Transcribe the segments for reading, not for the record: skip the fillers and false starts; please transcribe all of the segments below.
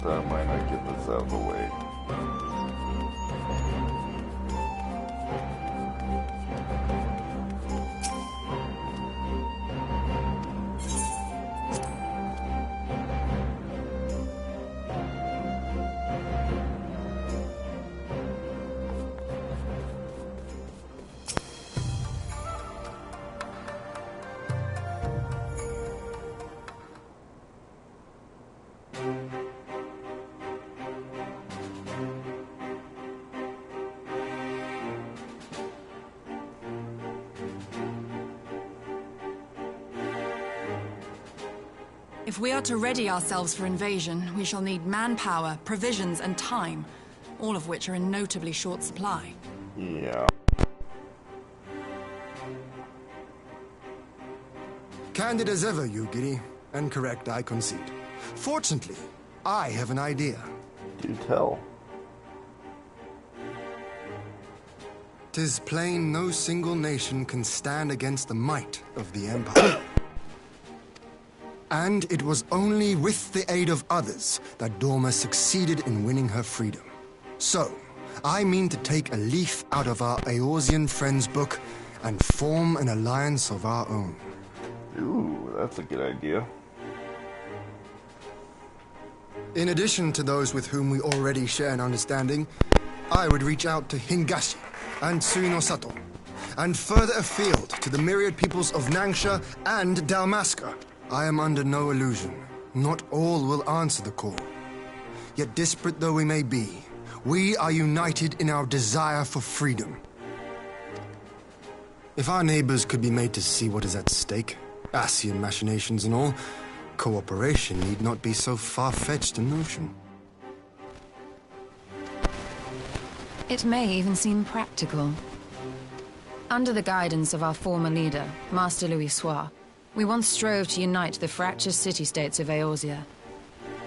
might not get this out of the way. If we are to ready ourselves for invasion, we shall need manpower, provisions, and time, all of which are in notably short supply. Yeah. Candid as ever, you giddy. And correct, I concede. Fortunately, I have an idea. Do tell. 'Tis plain no single nation can stand against the might of the Empire. And it was only with the aid of others that Dorma succeeded in winning her freedom. So, I mean to take a leaf out of our Eorzean friends' book and form an alliance of our own. Ooh, that's a good idea. In addition to those with whom we already share an understanding, I would reach out to Hingashi and Suinosato, and further afield to the myriad peoples of Nangsha and Dalmasca. I am under no illusion. Not all will answer the call. Yet disparate though we may be, we are united in our desire for freedom. If our neighbors could be made to see what is at stake, Asian machinations and all, cooperation need not be so far-fetched a notion. It may even seem practical. Under the guidance of our former leader, Master Louis Soir, we once strove to unite the fractious city-states of Eorzea.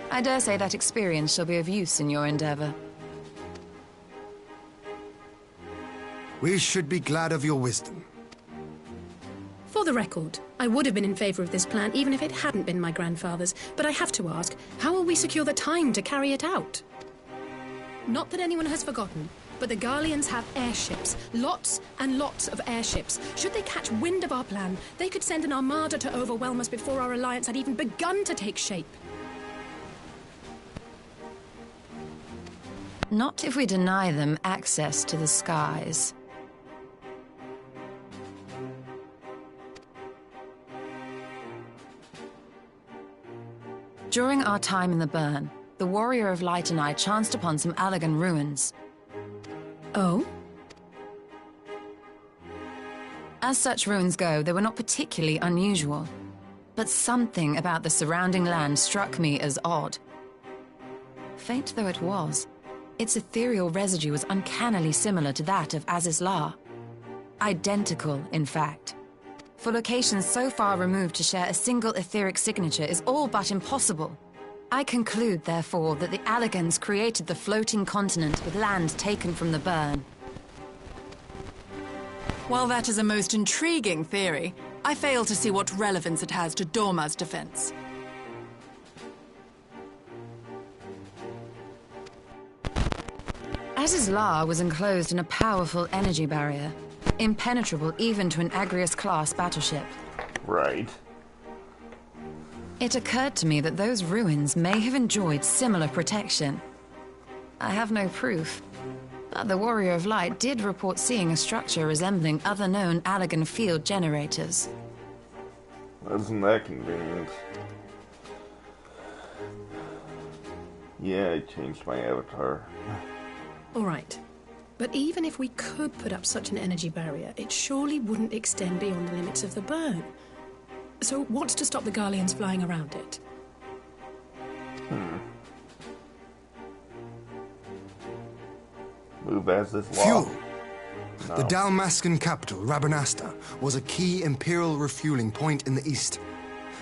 I dare say that experience shall be of use in your endeavor. We should be glad of your wisdom. For the record, I would have been in favor of this plan even if it hadn't been my grandfather's, but I have to ask, how will we secure the time to carry it out? Not that anyone has forgotten, but the Garleans have airships. Lots and lots of airships. Should they catch wind of our plan, they could send an armada to overwhelm us before our alliance had even begun to take shape. Not if we deny them access to the skies. During our time in the Burn, the Warrior of Light and I chanced upon some Allagan ruins. Oh? As such ruins go, they were not particularly unusual. But something about the surrounding land struck me as odd. Faint though it was, its ethereal residue was uncannily similar to that of Azizlar. Identical, in fact. For locations so far removed to share a single etheric signature is all but impossible. I conclude, therefore, that the Allagans created the floating continent with land taken from the Burn. While that is a most intriguing theory, I fail to see what relevance it has to Dorma's defense. Azizlar was enclosed in a powerful energy barrier, impenetrable even to an Agrias-class battleship. Right. It occurred to me that those ruins may have enjoyed similar protection. I have no proof, but the Warrior of Light did report seeing a structure resembling other known Allagan field generators. Isn't that convenient? Yeah, I changed my avatar. All right. But even if we could put up such an energy barrier, it surely wouldn't extend beyond the limits of the Burn. So what's to stop the Garleans flying around it? Move as this law. Fuel! No. The Dalmascan capital, Rabanasta, was a key imperial refueling point in the east.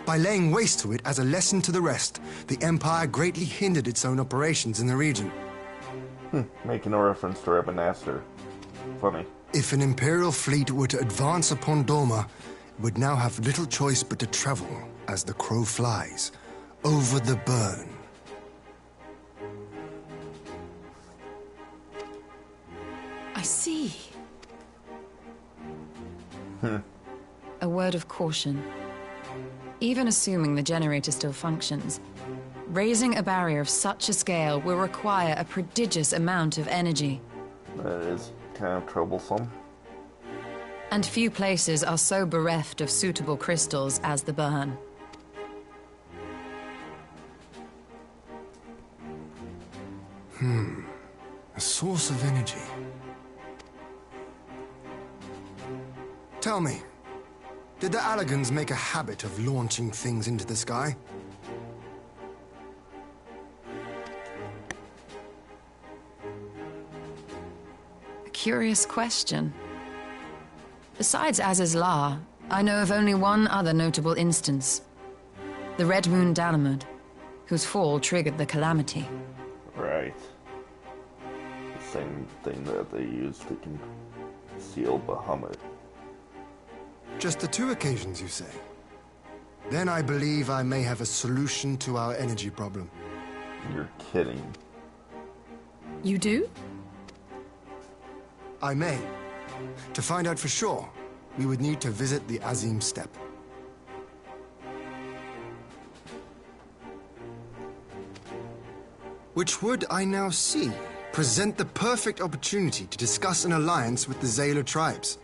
By laying waste to it as a lesson to the rest, the Empire greatly hindered its own operations in the region. Making a reference to Rabanasta. Funny. If an imperial fleet were to advance upon Dorma, it would now have little choice but to travel, as the crow flies, over the Burn. see. A word of caution. Even assuming the generator still functions, raising a barrier of such a scale will require a prodigious amount of energy. That is kind of troublesome. And few places are so bereft of suitable crystals as the Burn. A source of energy. Tell me, did the Allagans make a habit of launching things into the sky? A curious question. Besides Azizlar, I know of only one other notable instance. The Red Moon Dalamud, whose fall triggered the calamity. Right. The same thing that they used to conceal Bahamut. Just the 2 occasions, you say? Then I believe I may have a solution to our energy problem. You're kidding. You do? I may. To find out for sure, we would need to visit the Azim Steppe. Which would, I now see, present the perfect opportunity to discuss an alliance with the Zayla tribes.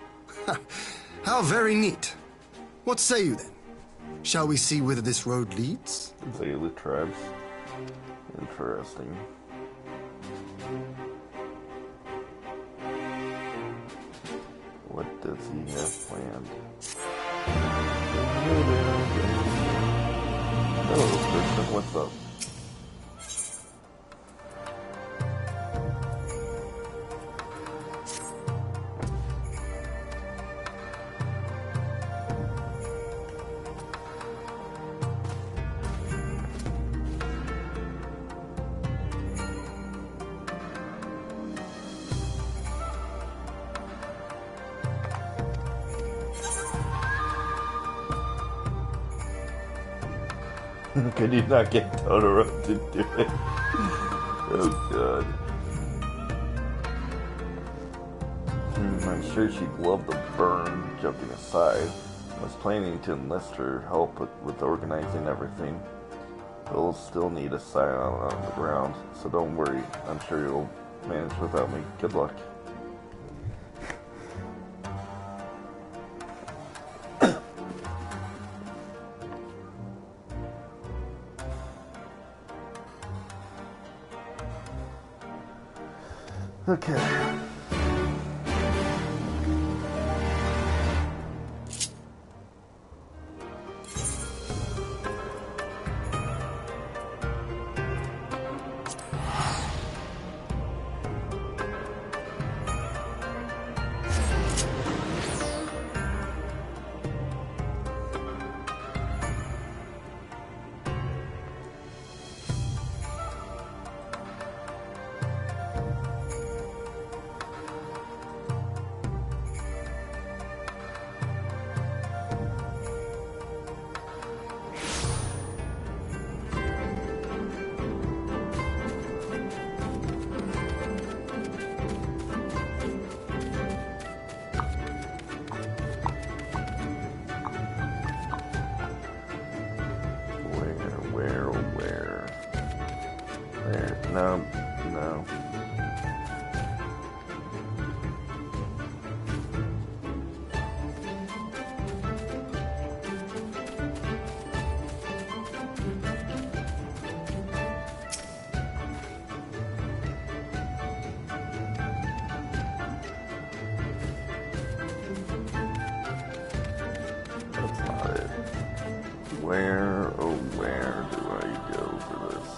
How very neat. What say you then? Shall we see whither this road leads? Zayla tribes. Interesting. What does he have planned? Hello, person. What's up? Could you not get Totoro to do it? Oh god. I'm sure she'd love the burn, joking aside. I was planning to enlist her help with organizing everything. We'll still need a scion on the ground, so don't worry. I'm sure you'll manage without me. Good luck. Okay. No, no. That's not it. Where, oh where do I go for this?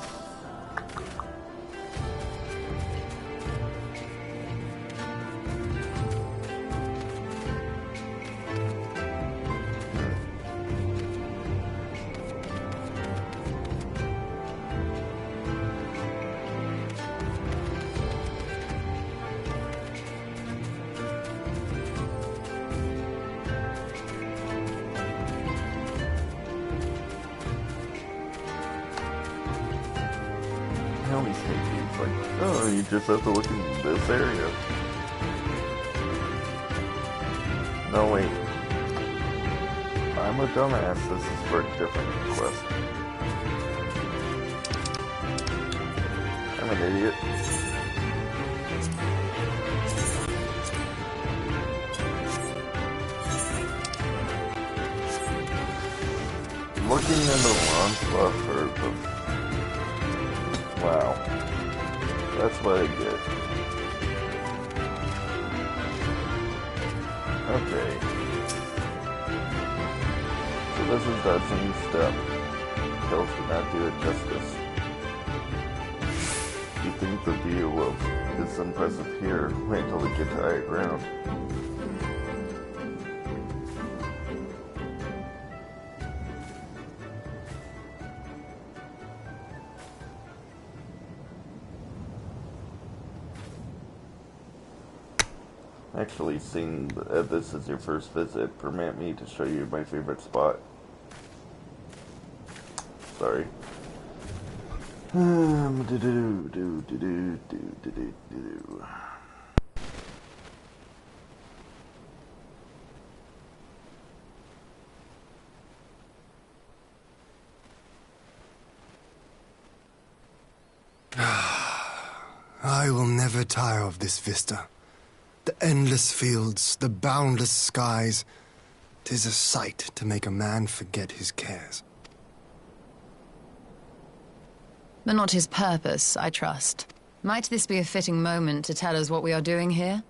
How many sneaky? It's like, oh, you just have to look in this area. No, wait. I'm a dumbass. This is for a different quest. I'm an idiot. Looking into the launch buffer. Wow. That's what I get. Okay. So this is that same step. Hills did not do it justice. You think the view is impressive here? Wait until we get to higher ground. Actually, seeing this is your first visit, permit me to show you my favorite spot. Sorry. I will never tire of this vista. The endless fields, the boundless skies. 'Tis a sight to make a man forget his cares. But not his purpose, I trust. Might this be a fitting moment to tell us what we are doing here?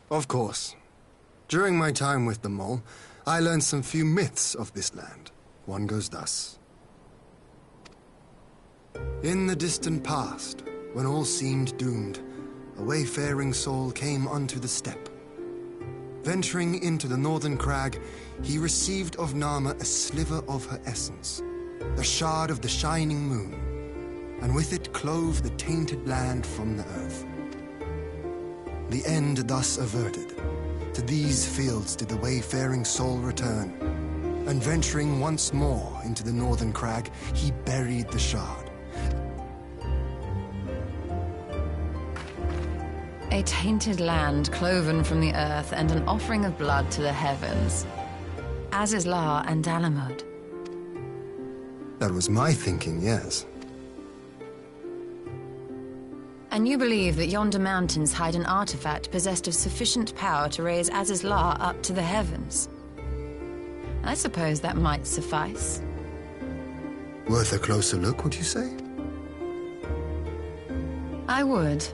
Of course. During my time with the mole, I learned some few myths of this land. One goes thus. In the distant past, when all seemed doomed, a wayfaring soul came unto the steppe. Venturing into the northern crag, he received of Nama a sliver of her essence, a shard of the shining moon, and with it clove the tainted land from the earth. The end thus averted, to these fields did the wayfaring soul return, and venturing once more into the northern crag, he buried the shard. A tainted land cloven from the earth and an offering of blood to the heavens. Azizlar and Dalamud. That was my thinking, yes. And you believe that yonder mountains hide an artifact possessed of sufficient power to raise Azizlar up to the heavens? I suppose that might suffice. Worth a closer look, would you say? I would.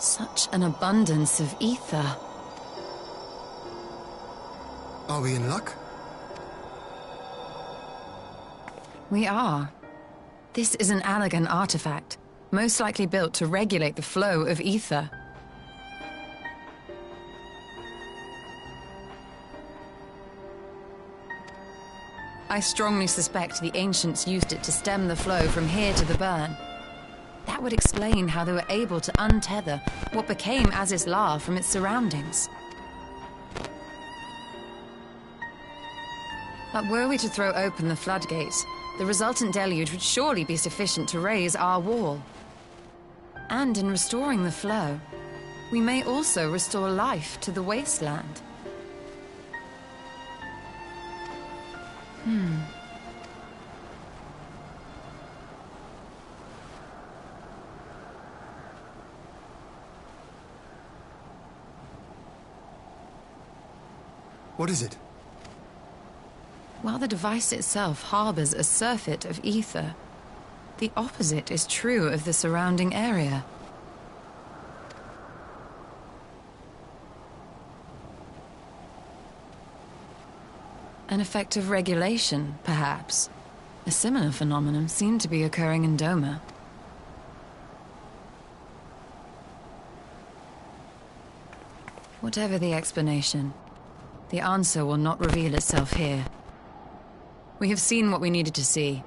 Such an abundance of ether. Are we in luck? We are. This is an Allegan artifact, most likely built to regulate the flow of ether. I strongly suspect the ancients used it to stem the flow from here to the burn. That would explain how they were able to untether what became Azizlar from its surroundings. But were we to throw open the floodgates, the resultant deluge would surely be sufficient to raise our wall. And in restoring the flow, we may also restore life to the wasteland. What is it? While the device itself harbors a surfeit of ether, the opposite is true of the surrounding area. An effect of regulation, perhaps. A similar phenomenon seemed to be occurring in Doma. Whatever the explanation, the answer will not reveal itself here. We have seen what we needed to see.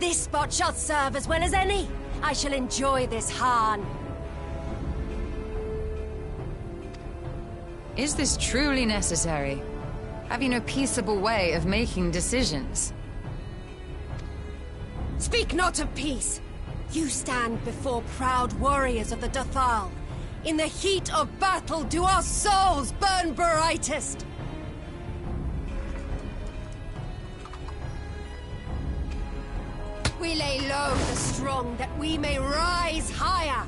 This spot shall serve as well as any. I shall enjoy this Hahn. Is this truly necessary? Have you no peaceable way of making decisions? Speak not of peace. You stand before proud warriors of the Dathal. In the heat of battle do our souls burn brightest. We lay low the strong that we may rise higher.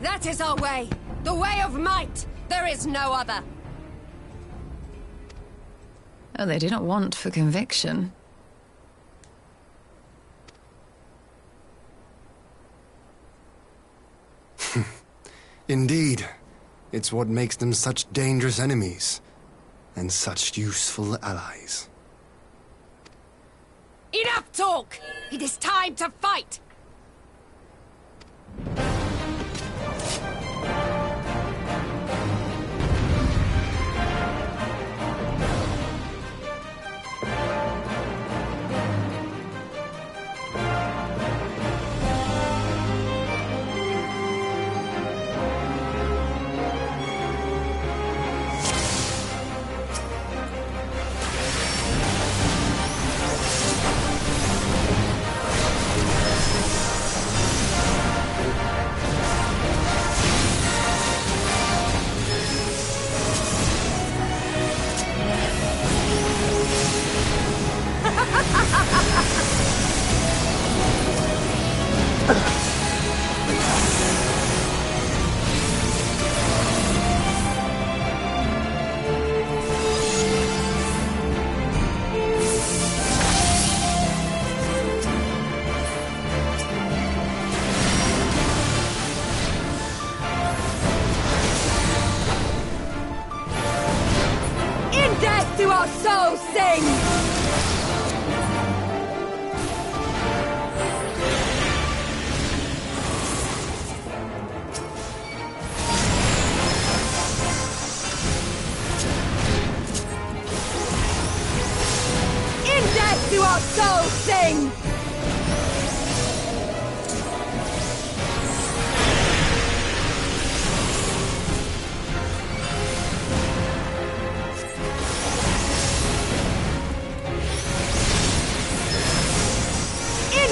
That is our way. The way of might. There is no other. Oh, they do not want for conviction. Indeed. It's what makes them such dangerous enemies. And such useful allies. Enough talk! It is time to fight! Do our souls sing! In death do our souls sing!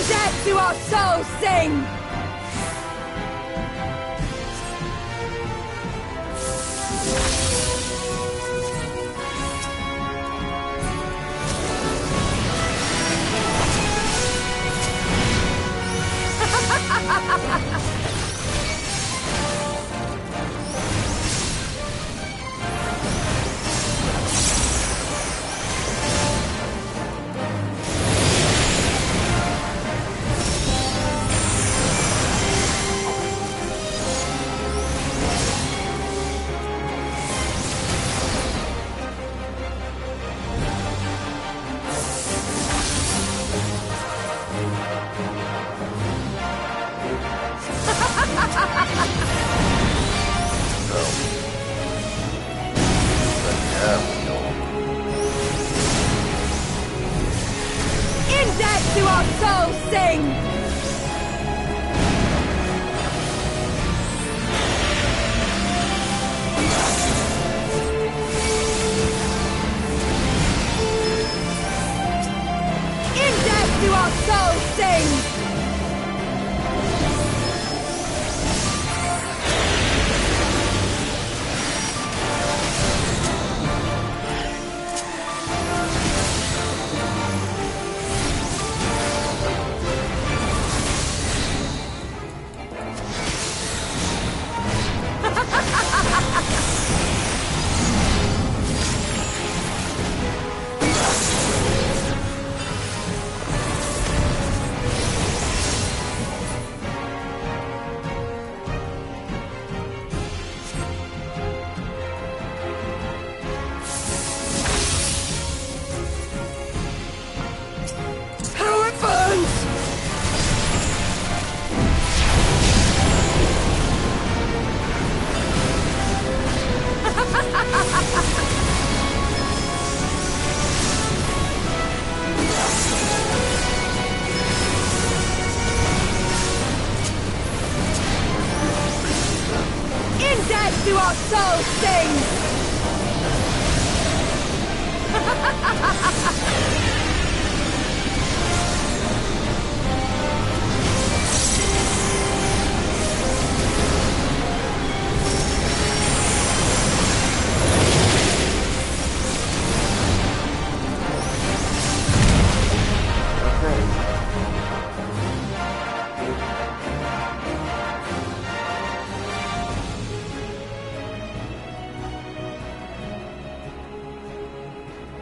Death do our souls sing! bow sings!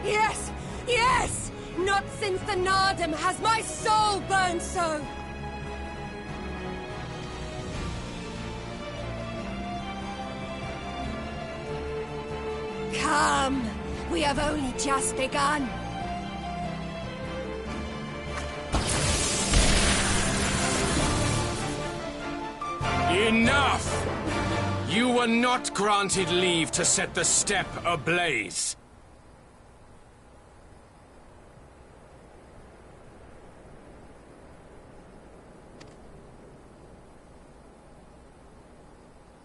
Yes! Yes! Not since the Nardum has my soul burned so! Come! We have only just begun. Enough! You were not granted leave to set the steppe ablaze.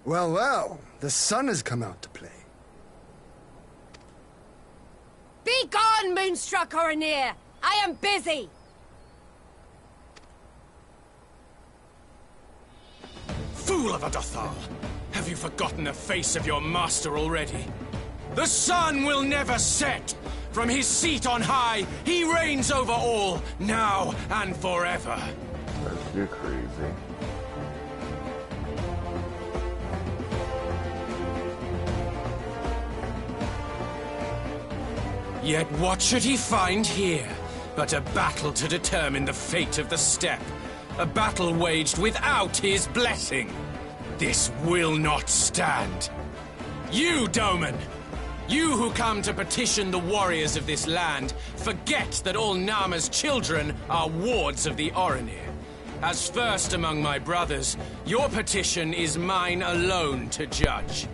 Well, well, the sun has come out to play. Be gone, Moonstruck Oranir! I am busy! Fool of a Dothal! Have you forgotten the face of your master already? The sun will never set! From his seat on high, he reigns over all, now and forever. You're crazy. Yet what should he find here but a battle to determine the fate of the steppe? A battle waged without his blessing. This will not stand. You, Doman! You who come to petition the warriors of this land, forget that all Nama's children are wards of the Oranir. As first among my brothers, your petition is mine alone to judge.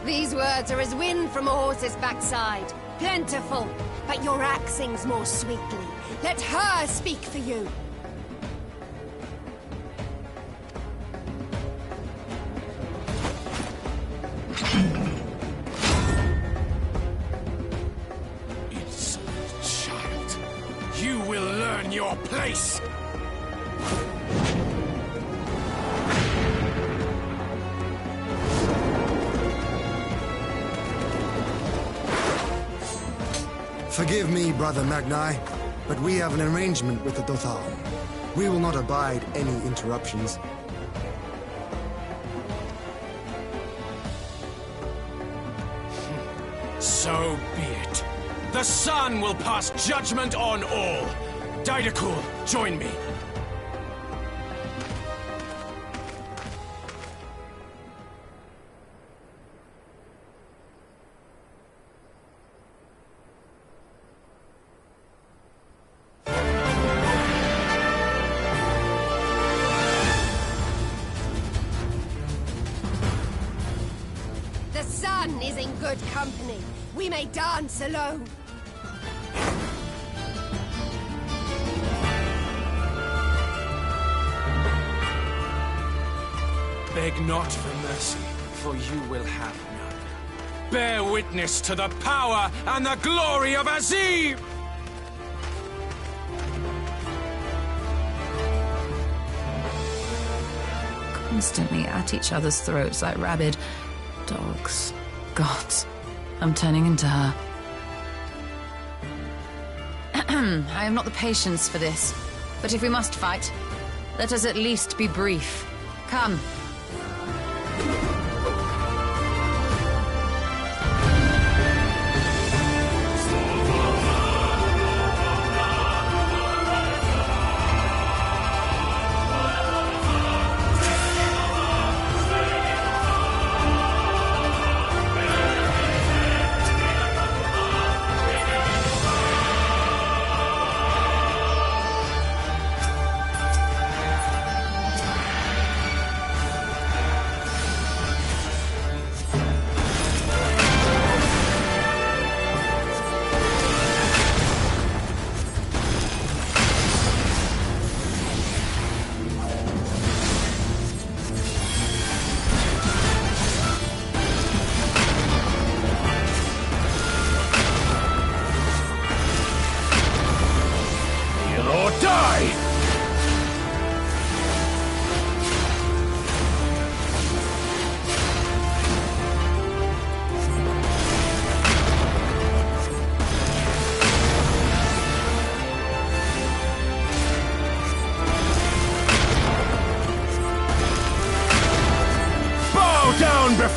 These words are as wind from a horse's backside. Plentiful, but your axe sings more sweetly. Let her speak for you. Insolent child, you will learn your place! Forgive me, Brother Magni, but we have an arrangement with the Dothal. We will not abide any interruptions. So be it. The sun will pass judgment on all. Didakul, join me. The sun is in good company. We may dance alone. Beg not for mercy, for you will have none. Bear witness to the power and the glory of Azim! Constantly at each other's throats like rabid dogs. Gods, I'm turning into her. I have not the patience for this. But if we must fight, let us at least be brief. Come.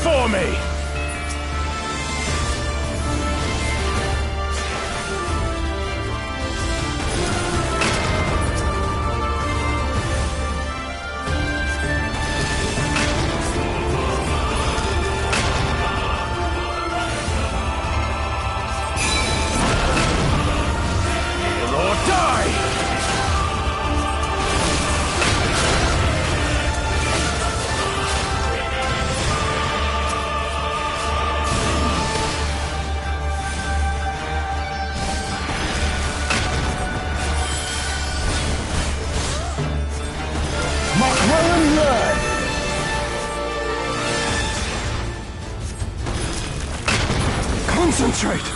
before me! Concentrate!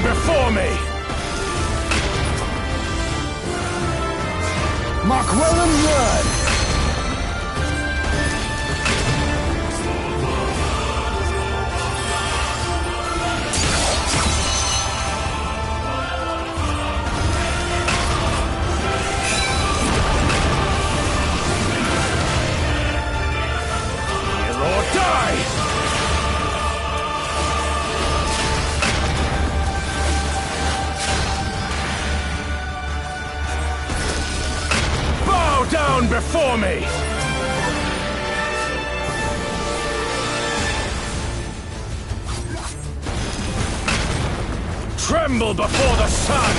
Before me! Mark well and learn! Or die! Down before me! Tremble before the sun!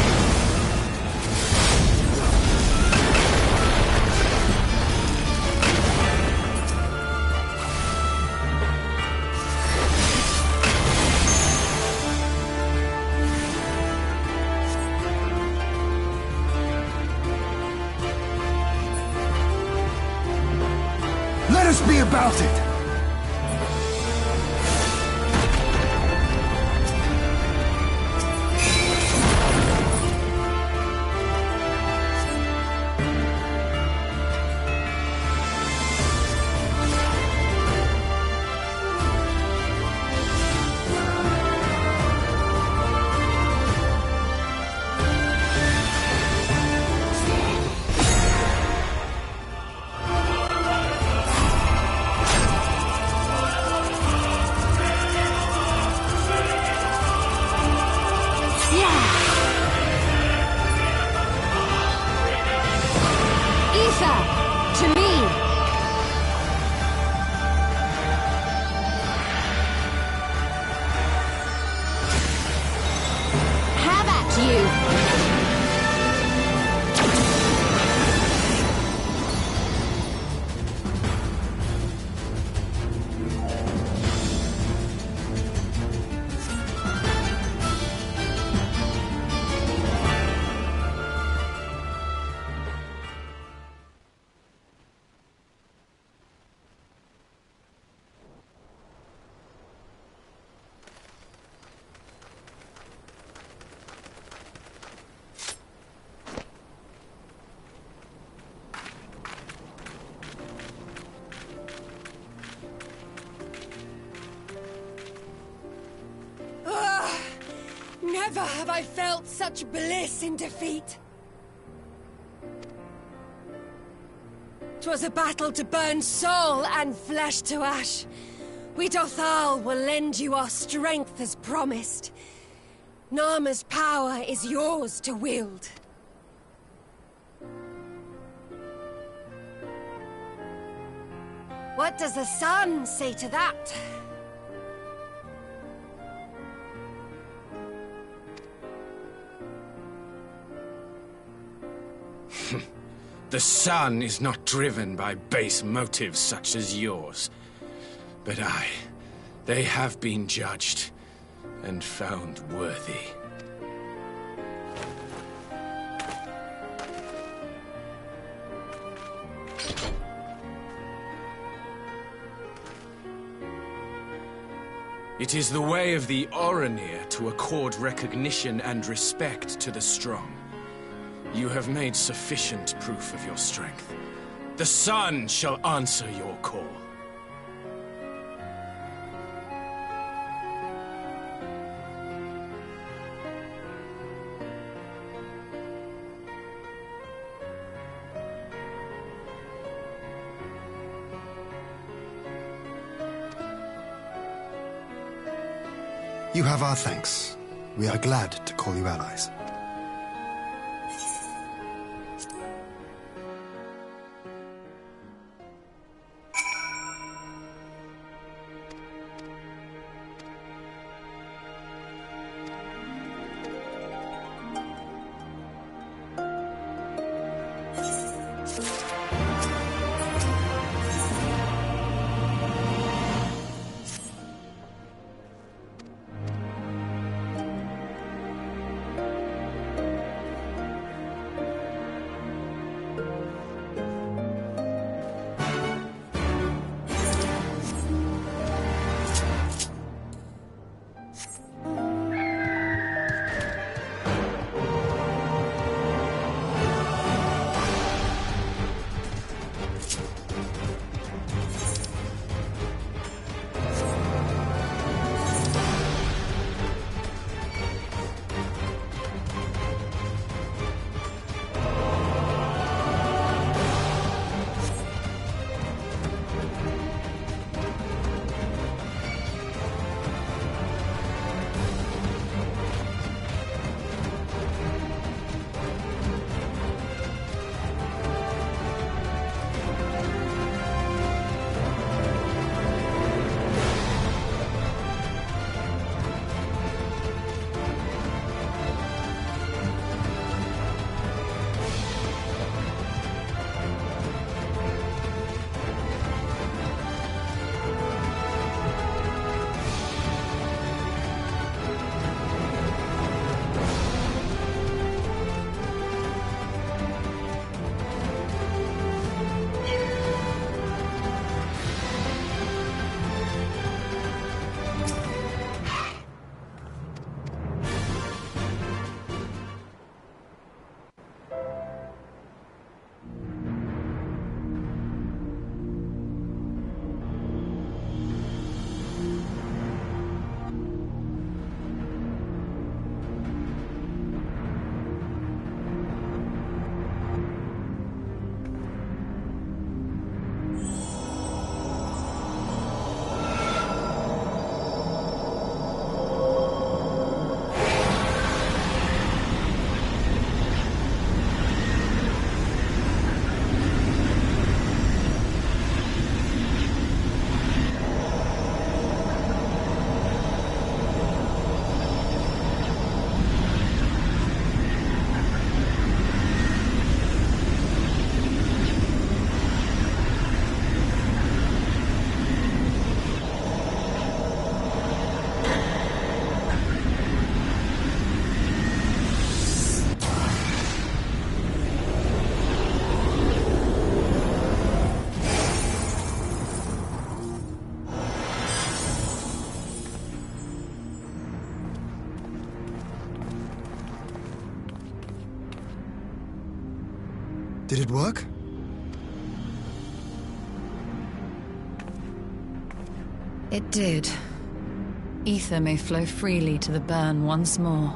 Let us be about it! To me! Have at you! Never have I felt such bliss in defeat. 'Twas a battle to burn soul and flesh to ash. We Dothal will lend you our strength as promised. Narma's power is yours to wield. What does the sun say to that? The sun is not driven by base motives such as yours. But they have been judged and found worthy. It is the way of the Oranir to accord recognition and respect to the strong. You have made sufficient proof of your strength. The sun shall answer your call. You have our thanks. We are glad to call you allies. Did it work? It did. Ether may flow freely to the burn once more.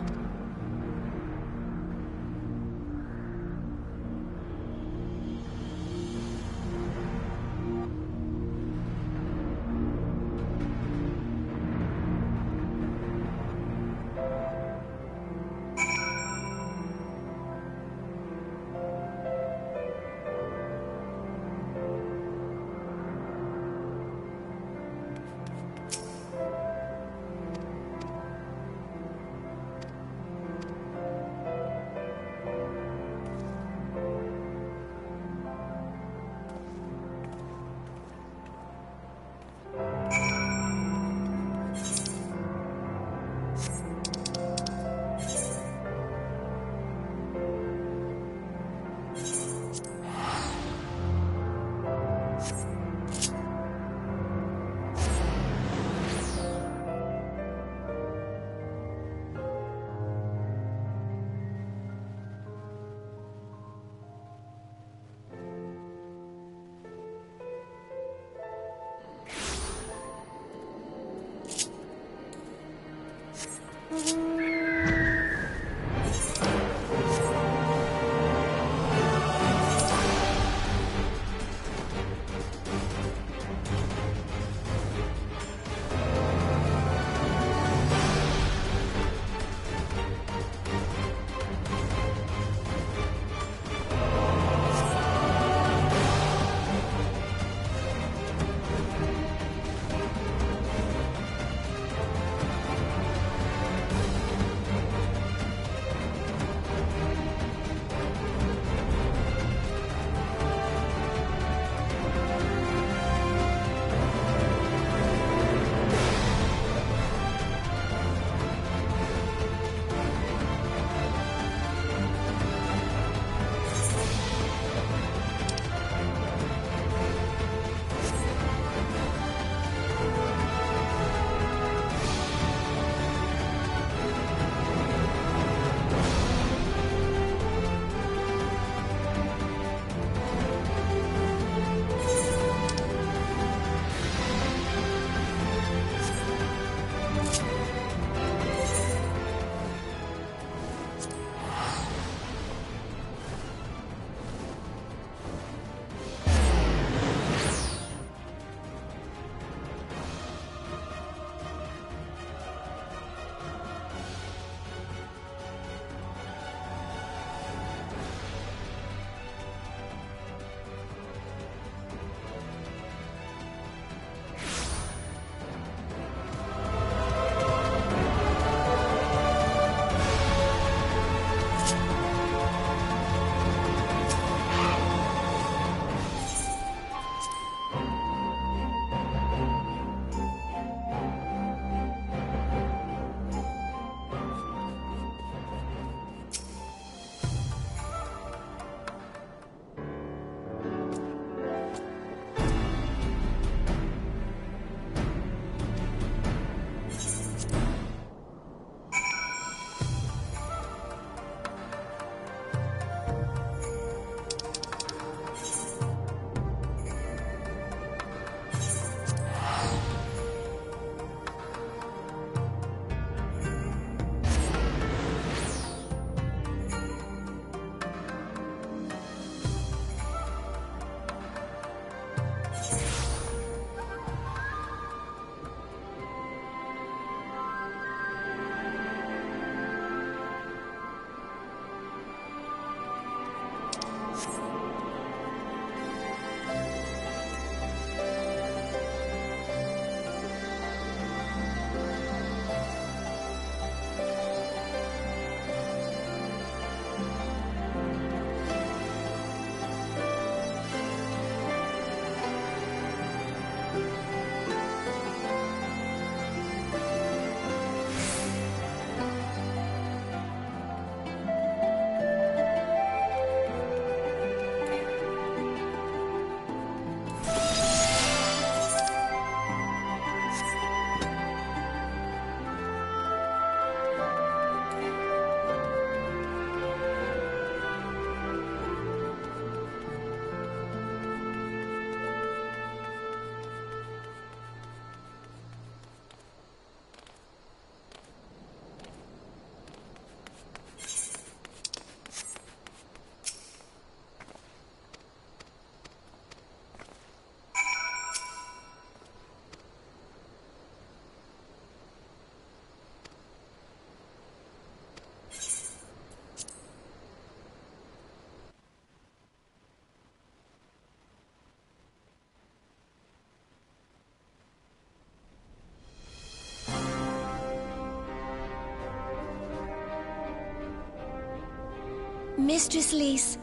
Mistress Lys,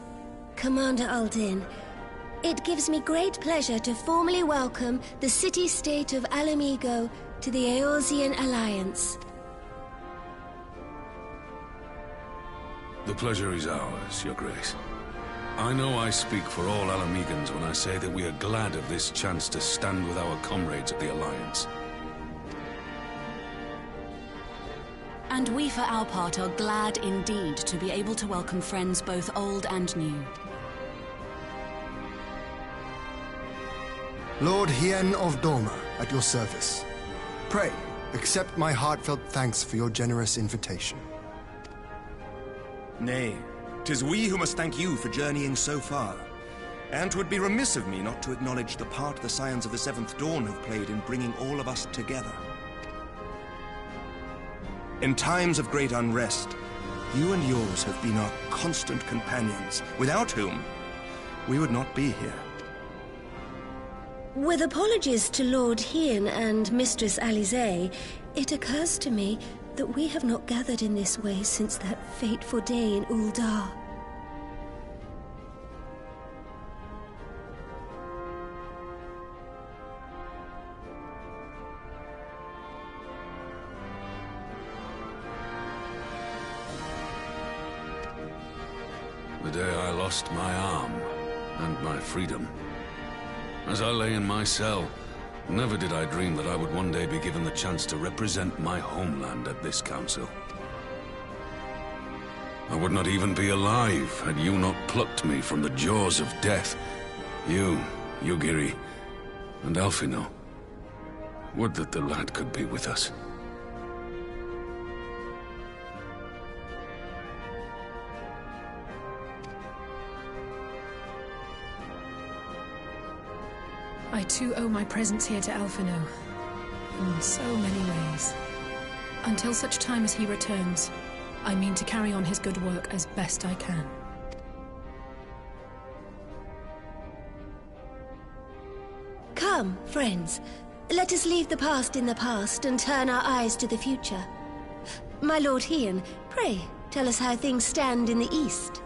Commander Aldin, it gives me great pleasure to formally welcome the city-state of Alamigo to the Eorzean Alliance. The pleasure is ours, Your Grace. I know I speak for all Alamegans when I say that we are glad of this chance to stand with our comrades of the Alliance. And we for our part are glad indeed to be able to welcome friends both old and new. Lord Hien of Dorma, at your service. Pray, accept my heartfelt thanks for your generous invitation. Nay, 'tis we who must thank you for journeying so far. And 'twould be remiss of me not to acknowledge the part the Scions of the Seventh Dawn have played in bringing all of us together. In times of great unrest, you and yours have been our constant companions, without whom we would not be here. With apologies to Lord Hien and Mistress Alisaie, it occurs to me that we have not gathered in this way since that fateful day in Uldar. The day I lost my arm and my freedom. As I lay in my cell, never did I dream that I would one day be given the chance to represent my homeland at this council. I would not even be alive had you not plucked me from the jaws of death. You, Yugiri, and Alphino. Would that the lad could be with us. I too owe my presence here to Alphino, in so many ways. Until such time as he returns, I mean to carry on his good work as best I can. Come, friends. Let us leave the past in the past and turn our eyes to the future. My Lord Hien, pray, tell us how things stand in the East.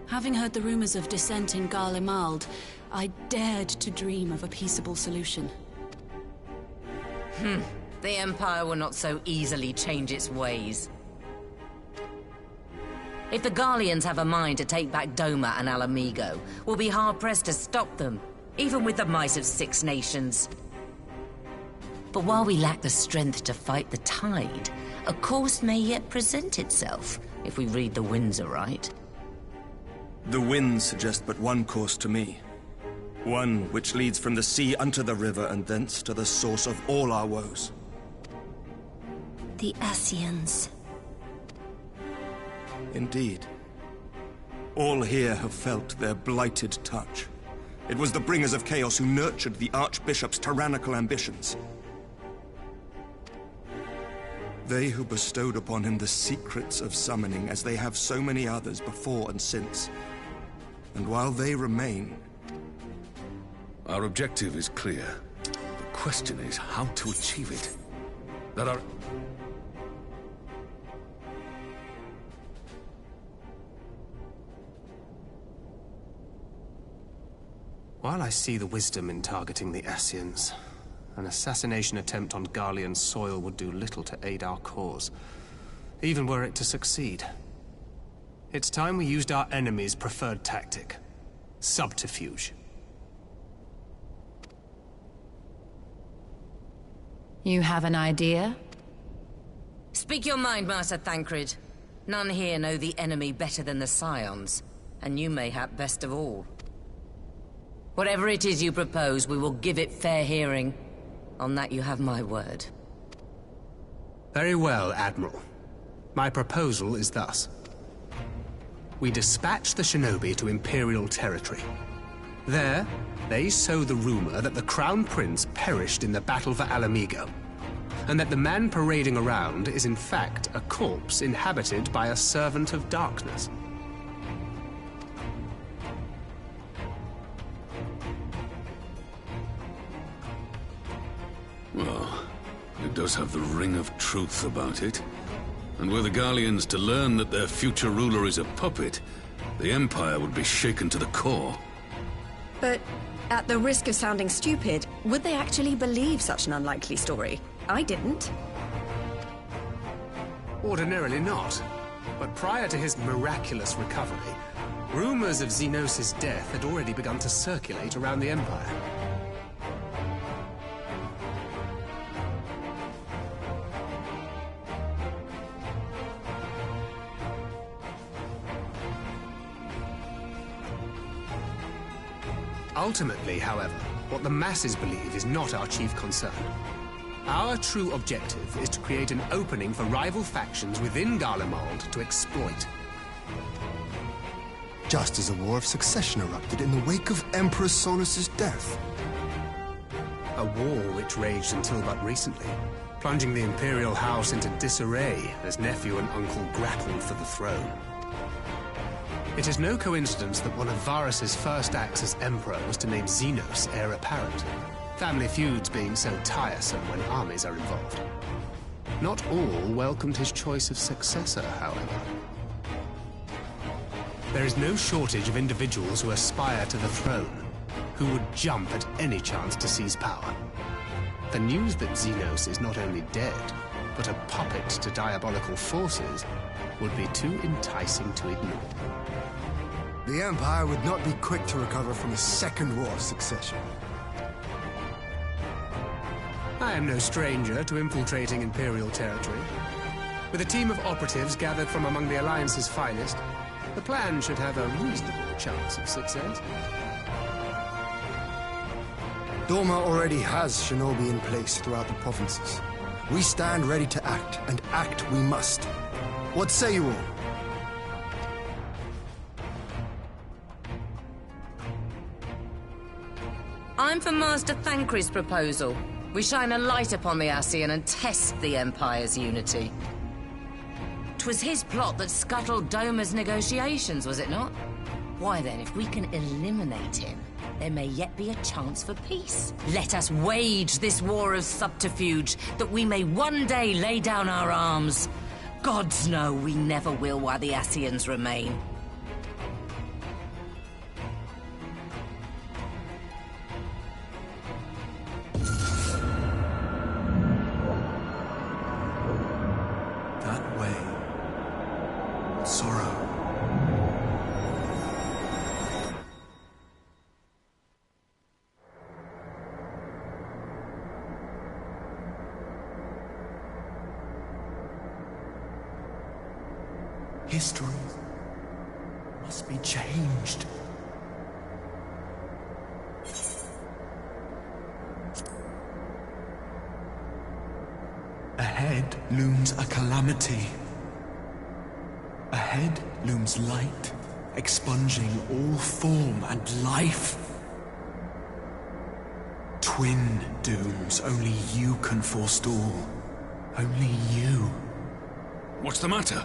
Having heard the rumors of dissent in Garlemald, I dared to dream of a peaceable solution. The Empire will not so easily change its ways. If the Garleans have a mind to take back Doma and Alamigo, we'll be hard-pressed to stop them, even with the might of 6 nations. But while we lack the strength to fight the tide, a course may yet present itself, if we read the winds aright. The winds suggest but one course to me. One which leads from the sea unto the river and thence to the source of all our woes. The Ascians. Indeed. All here have felt their blighted touch. It was the bringers of chaos who nurtured the Archbishop's tyrannical ambitions. They who bestowed upon him the secrets of summoning, as they have so many others before and since. And while they remain... Our objective is clear. The question is how to achieve it. That our... While I see the wisdom in targeting the Ascians, an assassination attempt on Garlean soil would do little to aid our cause, even were it to succeed. It's time we used our enemy's preferred tactic. Subterfuge. You have an idea? Speak your mind, Master Thancred. None here know the enemy better than the Scions, and you mayhap best of all. Whatever it is you propose, we will give it fair hearing. On that you have my word. Very well, Admiral. My proposal is thus. We dispatch the shinobi to Imperial territory. There, they sow the rumor that the Crown Prince perished in the battle for Alamigo. and that the man parading around is in fact a corpse inhabited by a servant of darkness. Well, it does have the ring of truth about it. And were the Garleans to learn that their future ruler is a puppet, the Empire would be shaken to the core. But at the risk of sounding stupid, would they actually believe such an unlikely story? I didn't. Ordinarily not. But prior to his miraculous recovery, rumors of Xenos' death had already begun to circulate around the Empire. Ultimately, however, what the masses believe is not our chief concern. Our true objective is to create an opening for rival factions within Garlemald to exploit. Just as a war of succession erupted in the wake of Emperor Solus's death. A war which raged until but recently, plunging the Imperial House into disarray as nephew and uncle grappled for the throne. It is no coincidence that one of Varus's first acts as Emperor was to name Xenos heir apparent, family feuds being so tiresome when armies are involved. Not all welcomed his choice of successor, however. There is no shortage of individuals who aspire to the throne, who would jump at any chance to seize power. The news that Xenos is not only dead, but a puppet to diabolical forces would be too enticing to ignore. The Empire would not be quick to recover from a second war of succession. I am no stranger to infiltrating Imperial territory. With a team of operatives gathered from among the Alliance's finest, the plan should have a reasonable chance of success. Doma already has shinobi in place throughout the provinces. We stand ready to act, and act we must. What say you all? I'm for Master Thancred's proposal. We shine a light upon the Ascian and test the Empire's unity. 'Twas his plot that scuttled Doma's negotiations, was it not? Why then, if we can eliminate him, there may yet be a chance for peace. Let us wage this war of subterfuge, that we may one day lay down our arms. Gods know we never will while the Ascians remain. History must be changed. Ahead looms a calamity. Ahead looms light, expunging all form and life. Twin dooms only you can forestall. Only you. What's the matter?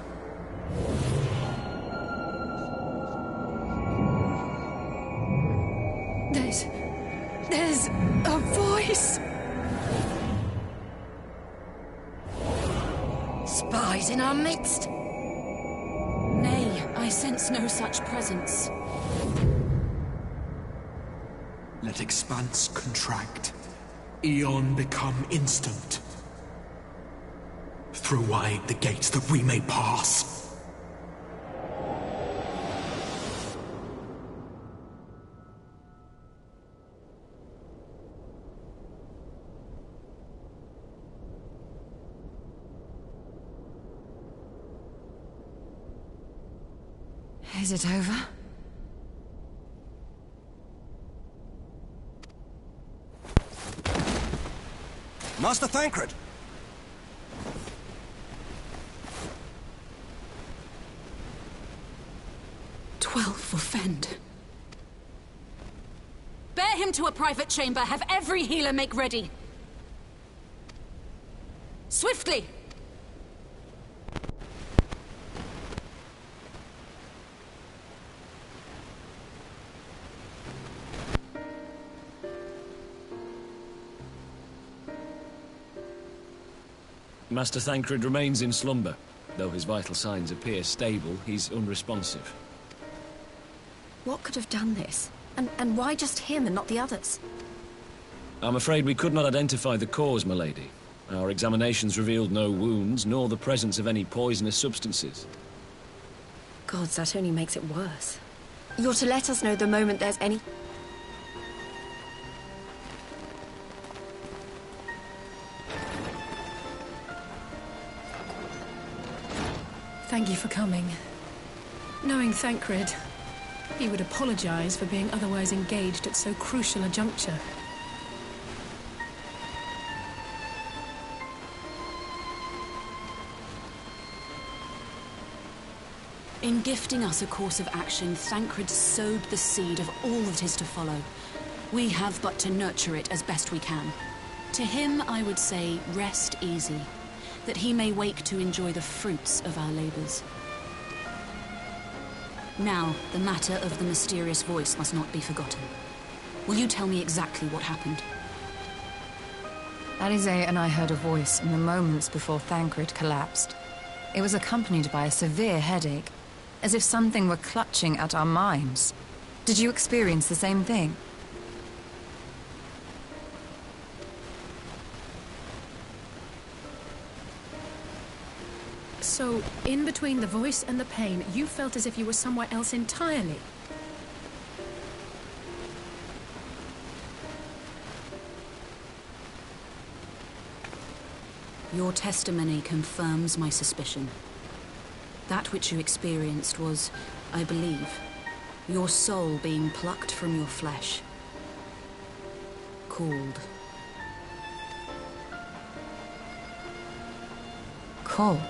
There's a voice. Spies in our midst? Nay, I sense no such presence. Let expanse contract. Eon become instant. Throw wide the gates that we may pass. Is it over? Master Thancred! 12 for Fend. Bear him to a private chamber. Have every healer make ready. Swiftly! Master Thancred remains in slumber. Though his vital signs appear stable, he's unresponsive. What could have done this? And why just him and not the others? I'm afraid we could not identify the cause, my lady. Our examinations revealed no wounds, nor the presence of any poisonous substances. Gods, that only makes it worse. You're to let us know the moment there's any... Thank you for coming. Knowing Thancred, he would apologize for being otherwise engaged at so crucial a juncture. In gifting us a course of action, Thancred sowed the seed of all that is to follow. We have but to nurture it as best we can. To him, I would say, rest easy, that he may wake to enjoy the fruits of our labors. Now, the matter of the mysterious voice must not be forgotten. Will you tell me exactly what happened? Alize and I heard a voice in the moments before Thancred collapsed. It was accompanied by a severe headache, as if something were clutching at our minds. Did you experience the same thing? So, in between the voice and the pain, you felt as if you were somewhere else entirely. Your testimony confirms my suspicion. That which you experienced was, I believe, your soul being plucked from your flesh. Called. Called?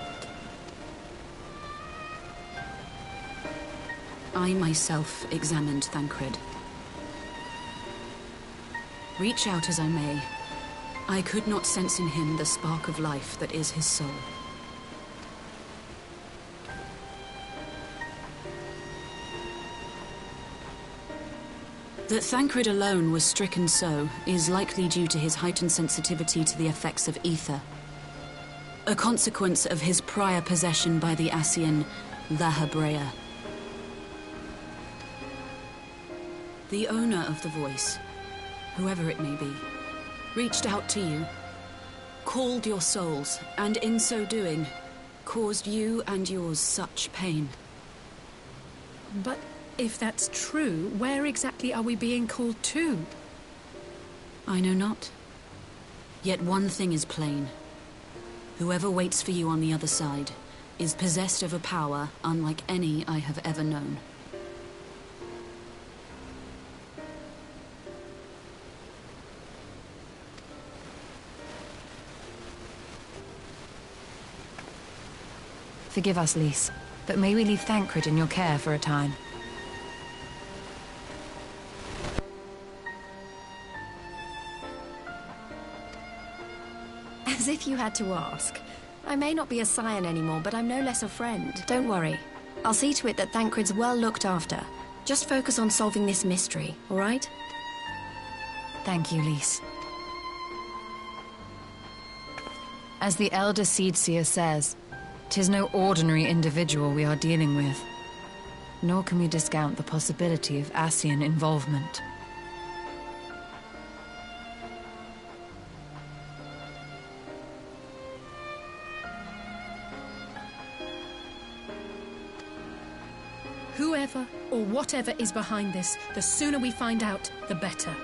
I myself examined Thancred. Reach out as I may, I could not sense in him the spark of life that is his soul. That Thancred alone was stricken so is likely due to his heightened sensitivity to the effects of ether. A consequence of his prior possession by the Ascian, La Hebrea. The owner of the voice, whoever it may be, reached out to you, called your souls, and in so doing, caused you and yours such pain. But if that's true, where exactly are we being called to? I know not. Yet one thing is plain. Whoever waits for you on the other side is possessed of a power unlike any I have ever known. Forgive us, Lys, but may we leave Thancred in your care for a time? As if you had to ask. I may not be a scion anymore, but I'm no less a friend. Don't worry. I'll see to it that Thancred's well looked after. Just focus on solving this mystery, all right? Thank you, Lys. As the Elder Seedseer says, 'tis no ordinary individual we are dealing with. Nor can we discount the possibility of Ascian involvement. Whoever or whatever is behind this, the sooner we find out, the better.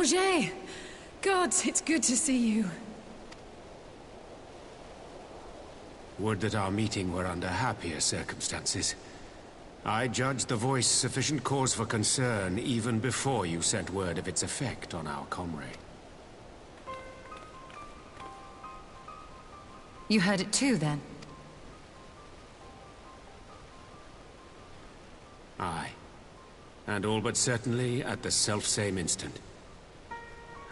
Urianger! Gods, it's good to see you. Would that our meeting were under happier circumstances. I judged the voice sufficient cause for concern even before you sent word of its effect on our comrade. You heard it too, then? Aye. And all but certainly at the selfsame instant.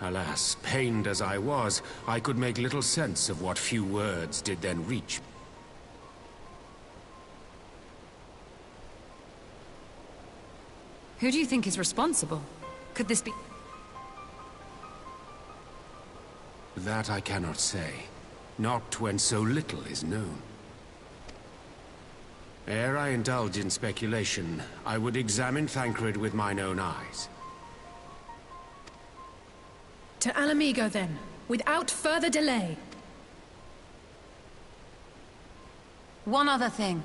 Alas, pained as I was, I could make little sense of what few words did then reach. Who do you think is responsible? Could this be... That I cannot say. Not when so little is known. Ere I indulge in speculation, I would examine Thancred with mine own eyes. To Alamigo, then, without further delay. One other thing.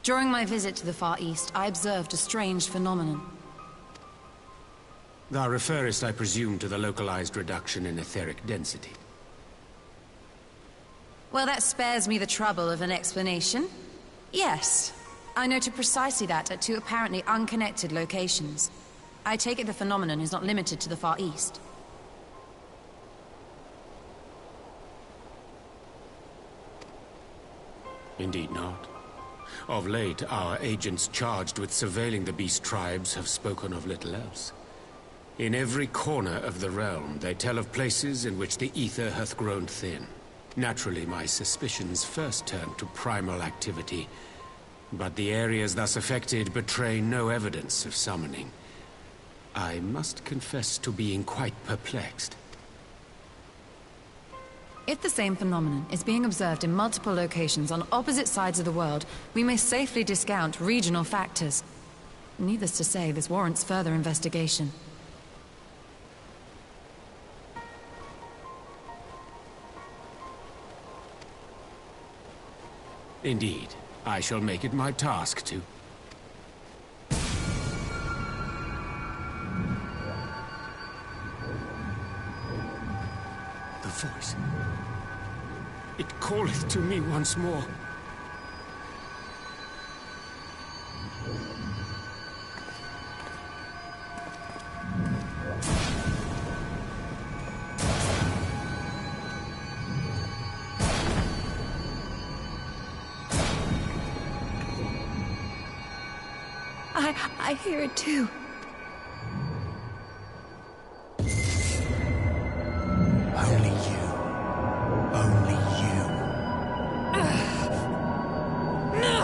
During my visit to the Far East, I observed a strange phenomenon. Thou referrest, I presume, to the localized reduction in etheric density. Well, that spares me the trouble of an explanation. Yes, I noted precisely that at two apparently unconnected locations. I take it the phenomenon is not limited to the Far East. Indeed not. Of late, our agents charged with surveilling the beast tribes have spoken of little else. In every corner of the realm, they tell of places in which the ether hath grown thin. Naturally, my suspicions first turned to primal activity, but the areas thus affected betray no evidence of summoning. I must confess to being quite perplexed. If the same phenomenon is being observed in multiple locations on opposite sides of the world, we may safely discount regional factors. Needless to say, this warrants further investigation. Indeed. I shall make it my task to. The voice. It calleth to me once more. I hear it too. Only you. Only you. No!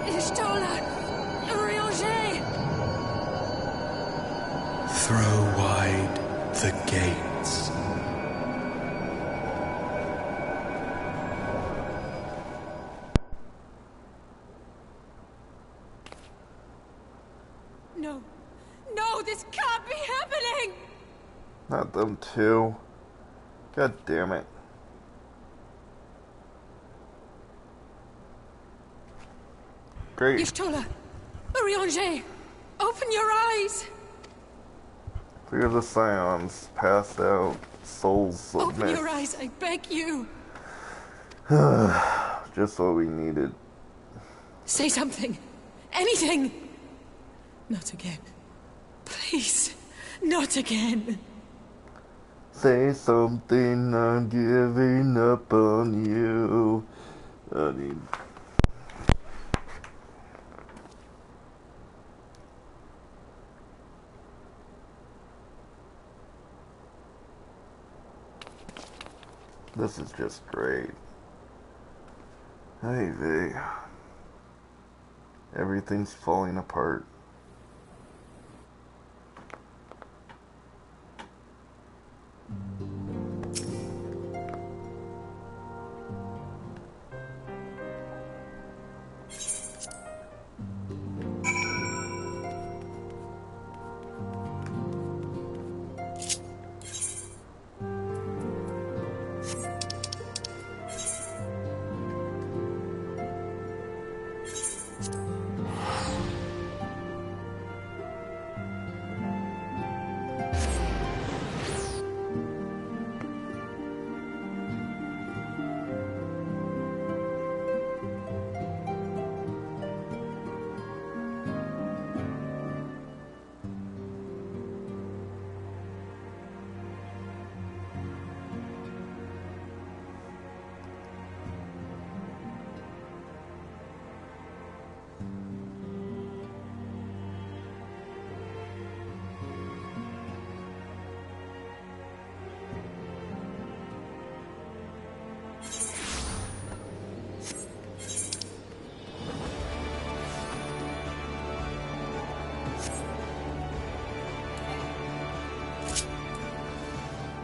Ishtola! Urianger! Throw wide the gates. No. No, this can't be happening! Not them too. God damn it. Great. Ishtola! Urianger! Open your eyes! Three of the scions passed out. Souls submit. Open your eyes, I beg you! Just what we needed. Say something! Anything! Not again. Please, not again. Say something, I'm giving up on you. I need... This is just great. Hey, V. Everything's falling apart.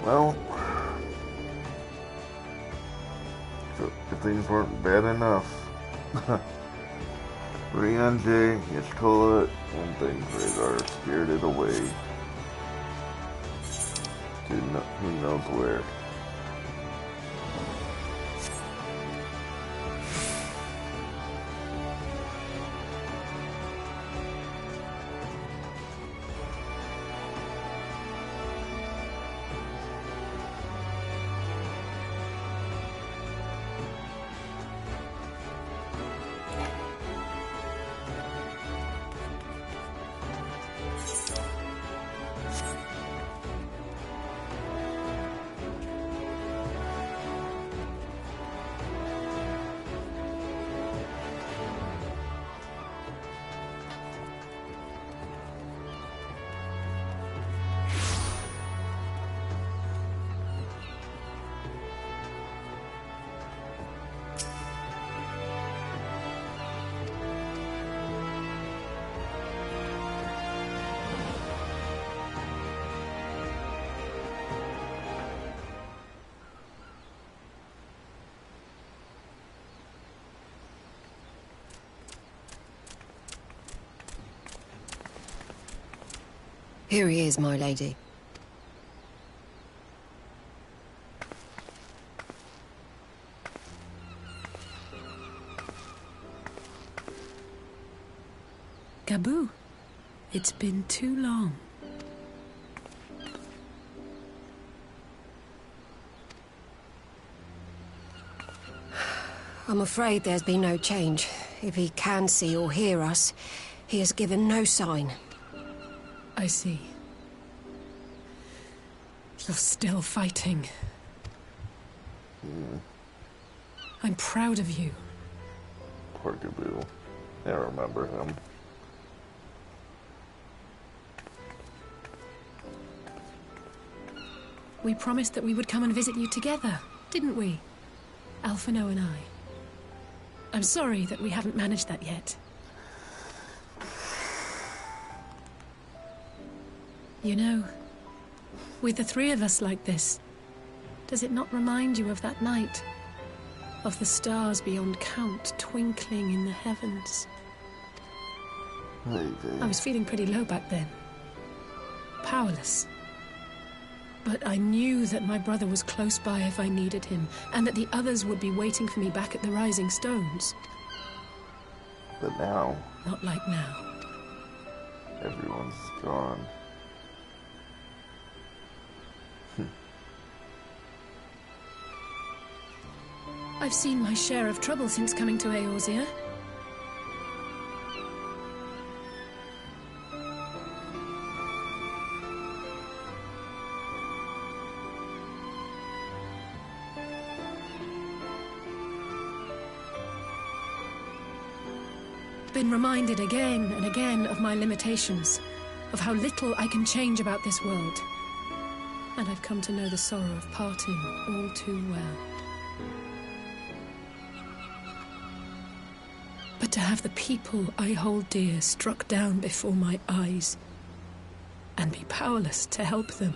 Well, if things weren't bad enough, Ryanje, Yashkola, and things are spirited away to who knows where. Here he is, my lady. Gabu, it's been too long. I'm afraid there's been no change. If he can see or hear us, he has given no sign. I see. You're still fighting. I'm proud of you. Poor Gabu. I remember him. We promised that we would come and visit you together, didn't we? Alphino and I. I'm sorry that we haven't managed that yet. You know, with the three of us like this, does it not remind you of that night? Of the stars beyond count twinkling in the heavens? Maybe. I was feeling pretty low back then. Powerless. But I knew that my brother was close by if I needed him, and that the others would be waiting for me back at the Rising Stones. But now... Not like now. Everyone's gone. I've seen my share of trouble since coming to Eorzea. Been reminded again and again of my limitations, of how little I can change about this world. And I've come to know the sorrow of parting all too well. But to have the people I hold dear struck down before my eyes, and be powerless to help them,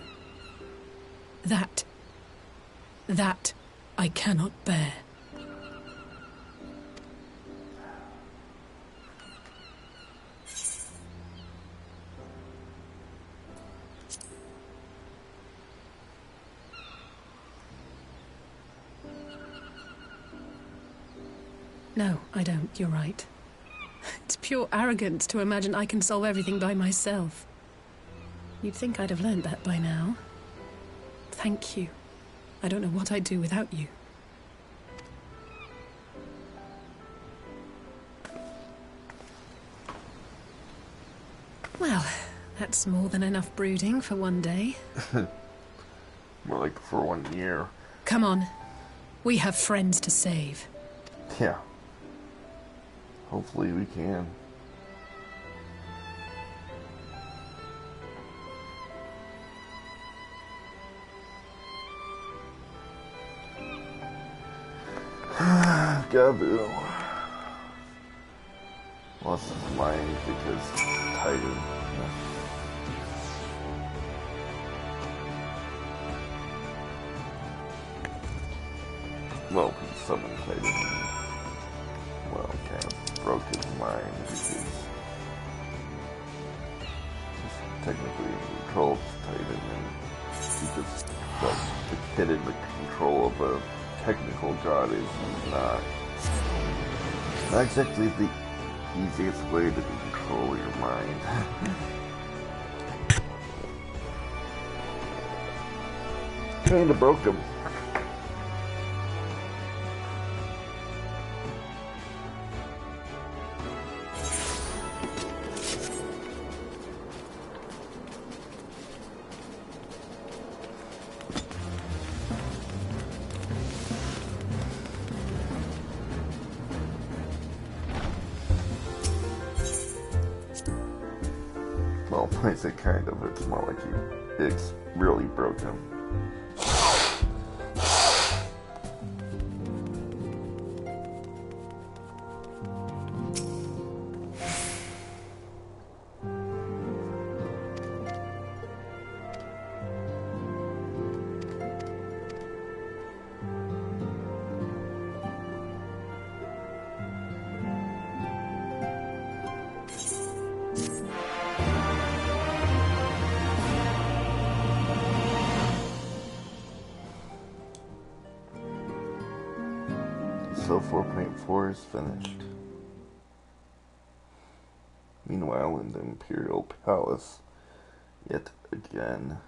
that I cannot bear. No, I don't. You're right. It's pure arrogance to imagine I can solve everything by myself. You'd think I'd have learned that by now. Thank you. I don't know what I'd do without you. Well, that's more than enough brooding for one day. More like for 1 year. Come on. We have friends to save. Yeah. Hopefully we can. Gabu lost his mind because Titan. well, he summoned Titan. Well, kind of broke his mind because he's technically in control of Titan, and he just felt the kid in the control of a technical god is not exactly the easiest way to control your mind. Kinda broke him. Well, I say kind of, it's more like it's really broke him. So 4.4 is finished. Meanwhile, in the Imperial Palace, yet again.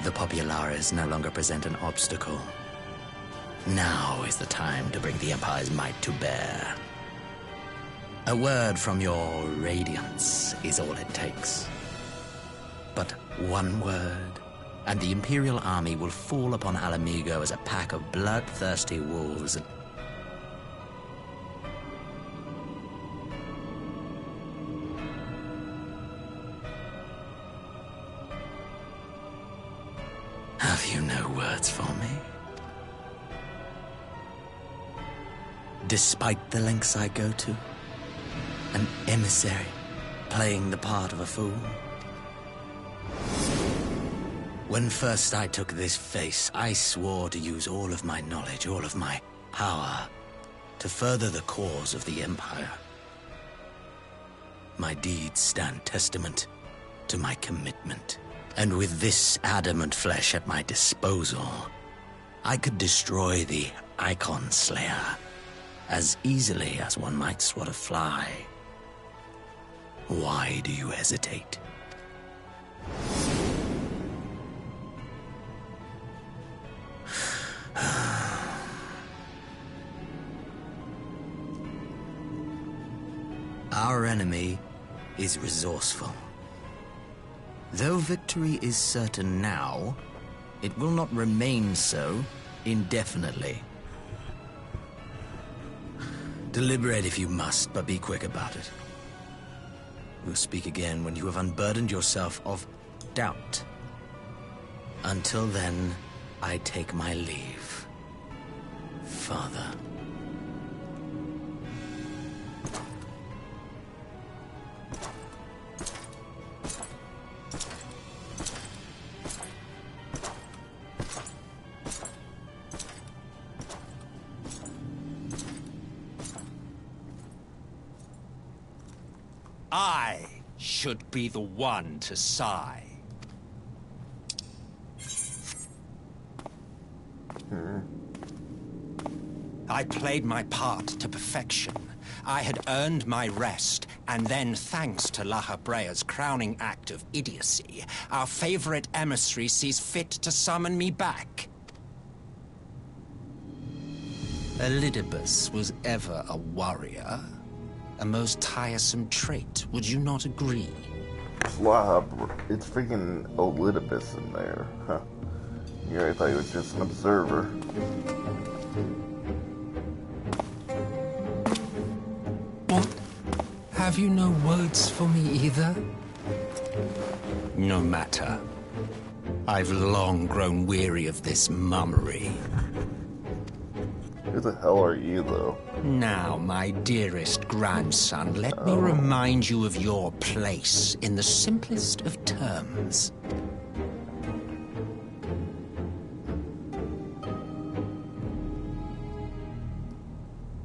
The Populares no longer present an obstacle. Now is the time to bring the Empire's might to bear. A word from your Radiance is all it takes. But one word, and the Imperial army will fall upon Alamigo as a pack of bloodthirsty wolves. Have you no words for me? Despite the lengths I go to, an emissary playing the part of a fool. When first I took this face, I swore to use all of my knowledge, all of my power, to further the cause of the Empire. My deeds stand testament to my commitment. And with this adamant flesh at my disposal, I could destroy the Icon Slayer as easily as one might swat a fly. Why do you hesitate? Our enemy is resourceful. Though victory is certain now, it will not remain so indefinitely. Deliberate if you must, but be quick about it. We'll speak again when you have unburdened yourself of doubt. Until then, I take my leave, Father. I should be the one to sigh. I played my part to perfection. I had earned my rest, and then, thanks to La Habrea's crowning act of idiocy, our favorite emissary sees fit to summon me back. Elidibus was ever a warrior. A most tiresome trait, would you not agree? It's freaking Elidibus in there. Huh. Yeah, I thought he was just an observer. What? Have you no words for me either? No matter. I've long grown weary of this mummery. Who the hell are you, though? Now, my dearest grandson, let me remind you of your place in the simplest of terms.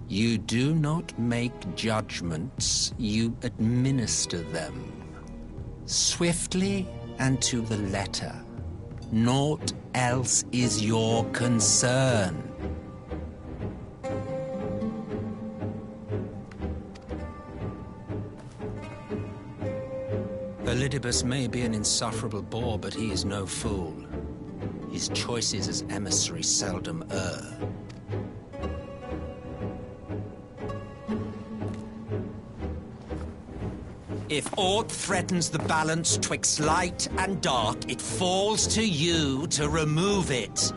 You do not make judgments, you administer them. Swiftly and to the letter. Naught else is your concern. Elidibus may be an insufferable bore, but he is no fool. His choices as emissary seldom err. If aught threatens the balance twixt light and dark, it falls to you to remove it.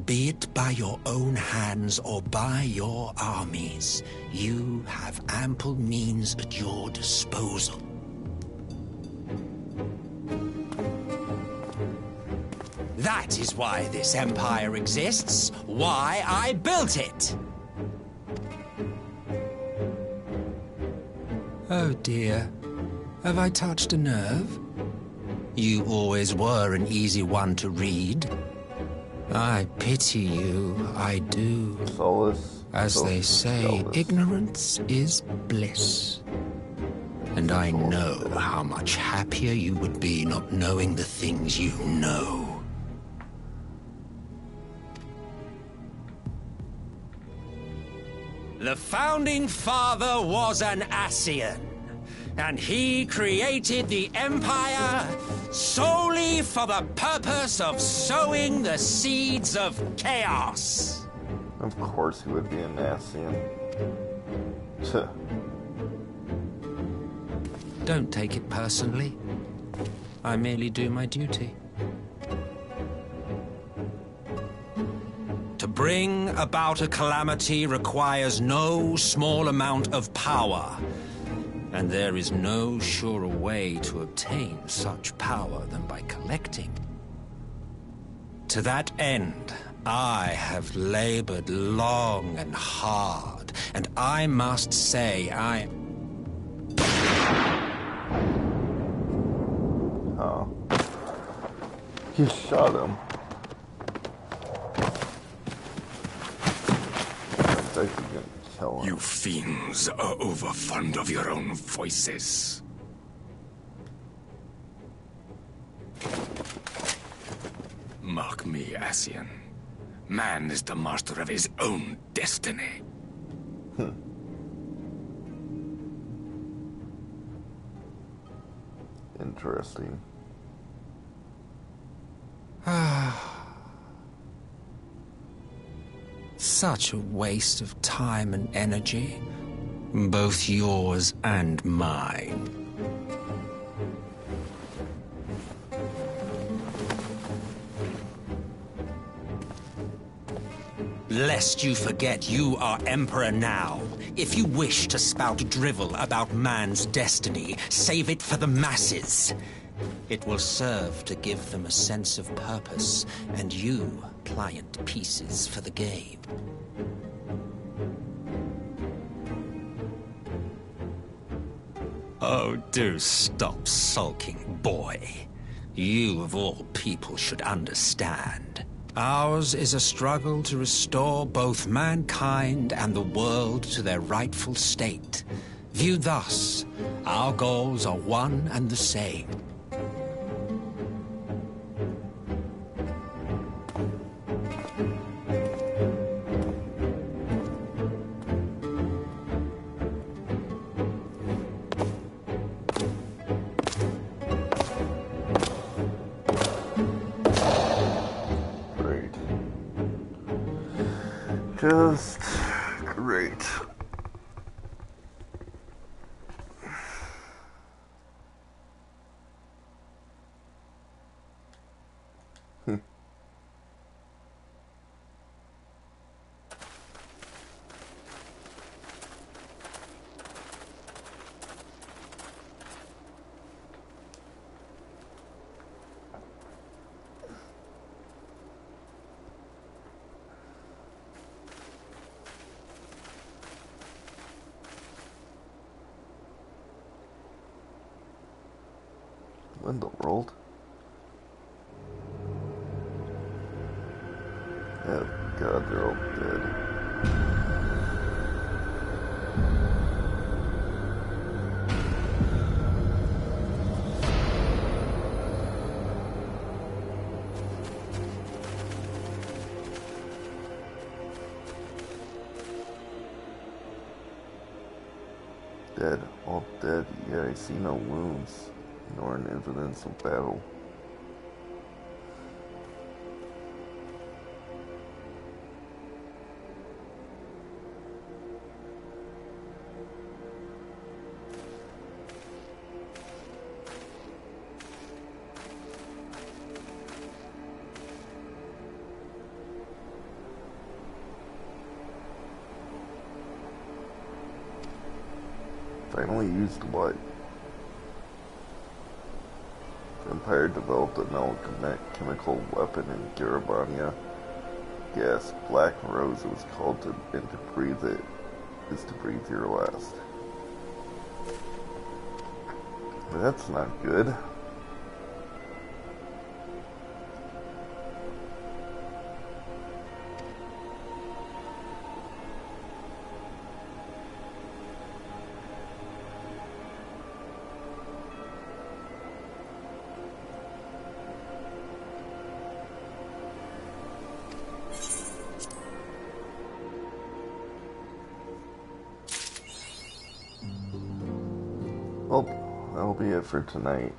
Be it by your own hands or by your armies, you have ample means at your disposal. That is why this empire exists, why I built it. Oh dear, have I touched a nerve? You always were an easy one to read. I pity you, I do. Solace. As they say, ignorance is bliss. And I know how much happier you would be not knowing the things you know. The Founding Father was an Ascian, and he created the Empire solely for the purpose of sowing the seeds of chaos. Of course he would be an Ascian. Don't take it personally. I merely do my duty. To bring about a calamity requires no small amount of power, and there is no surer way to obtain such power than by collecting. To that end, I have labored long and hard, and I must say Oh. You shot him. You fiends are overfond of your own voices. Mark me, Ascian. Man is the master of his own destiny. Interesting. Such a waste of time and energy, both yours and mine. Lest you forget you are Emperor now. If you wish to spout drivel about man's destiny, save it for the masses. It will serve to give them a sense of purpose, and you pliant pieces for the game. Oh, do stop sulking, boy. You, of all people, should understand. Ours is a struggle to restore both mankind and the world to their rightful state. Viewed thus, our goals are one and the same. Just great. Window rolled. Oh god, they're all dead. Dead, all dead. Yeah, I see no wounds, nor an evidence of battle. Finally used what? The Empire developed an chemical weapon in Garabania. Gas, Black Rose, it was called to, and to breathe it is to breathe your last. That's not good. Well, that'll be it for tonight.